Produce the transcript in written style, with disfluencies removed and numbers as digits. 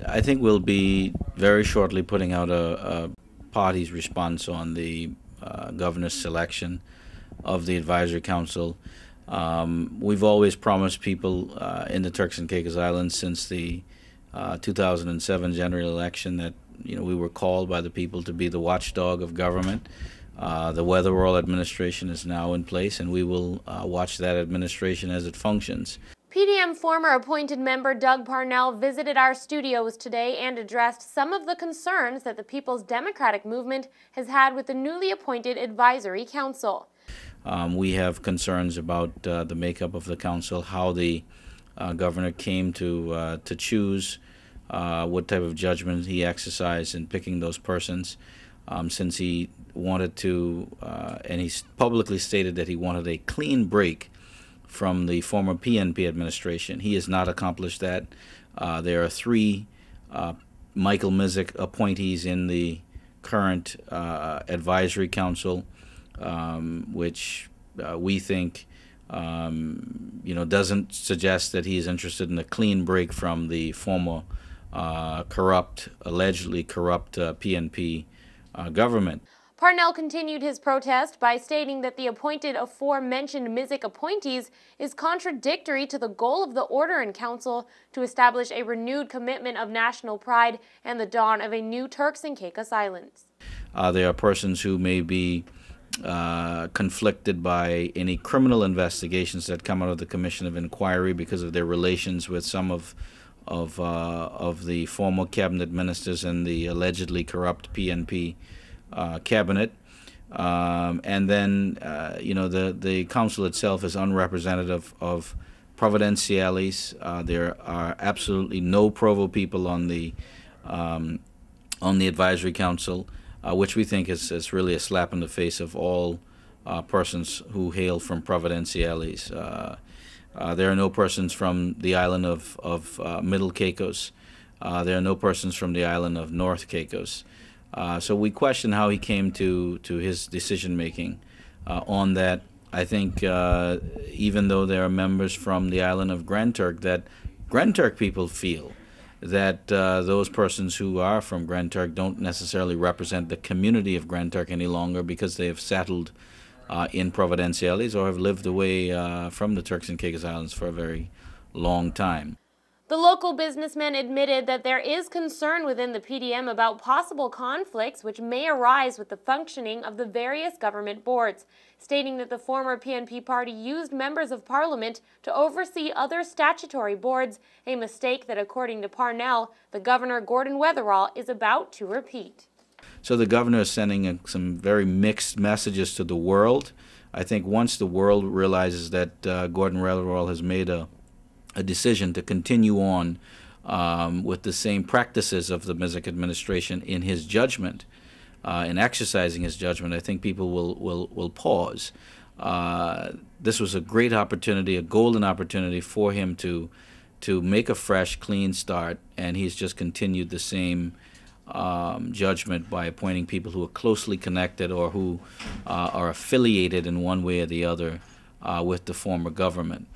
I think we'll be very shortly putting out a party's response on the governor's selection of the advisory council. We've always promised people in the Turks and Caicos Islands since the 2007 general election that we were called by the people to be the watchdog of government. The Weatherall administration is now in place, and we will watch that administration as it functions. PDM former appointed member Doug Parnell visited our studios today and addressed some of the concerns that the People's Democratic Movement has had with the newly appointed Advisory Council. We have concerns about the makeup of the council, how the governor came to choose what type of judgment he exercised in picking those persons, since he wanted to, and he's publicly stated that he wanted a clean break from the former PNP administration. He has not accomplished that. There are three Michael Mizik appointees in the current advisory council, which we think doesn't suggest that he is interested in a clean break from the former allegedly corrupt PNP government. Parnell continued his protest by stating that the appointed aforementioned Mizik appointees is contradictory to the goal of the Order in Council to establish a renewed commitment of national pride and the dawn of a new Turks and Caicos Islands. There are persons who may be conflicted by any criminal investigations that come out of the Commission of Inquiry because of their relations with some of the former cabinet ministers and the allegedly corrupt PNP cabinet, and then the council itself is unrepresentative of Providenciales. There are absolutely no Provo people on the advisory council, which we think is really a slap in the face of all persons who hail from Providenciales. There are no persons from the island of Middle Caicos. There are no persons from the island of North Caicos. So we question how he came to his decision-making on that. I think even though there are members from the island of Grand Turk, that Grand Turk people feel that those persons who are from Grand Turk don't necessarily represent the community of Grand Turk any longer because they have settled in Providenciales or have lived away from the Turks and Caicos Islands for a very long time. The local businessman admitted that there is concern within the PDM about possible conflicts which may arise with the functioning of the various government boards, stating that the former PNP party used members of parliament to oversee other statutory boards, a mistake that, according to Parnell, the governor Gordon Weatherall is about to repeat. So the governor is sending some very mixed messages to the world. I think once the world realizes that Gordon Weatherall has made a decision to continue on with the same practices of the Mizik administration in his judgment, in exercising his judgment, I think people will pause. This was a great opportunity, a golden opportunity for him to make a fresh, clean start, and he's just continued the same judgment by appointing people who are closely connected or who are affiliated in one way or the other with the former government.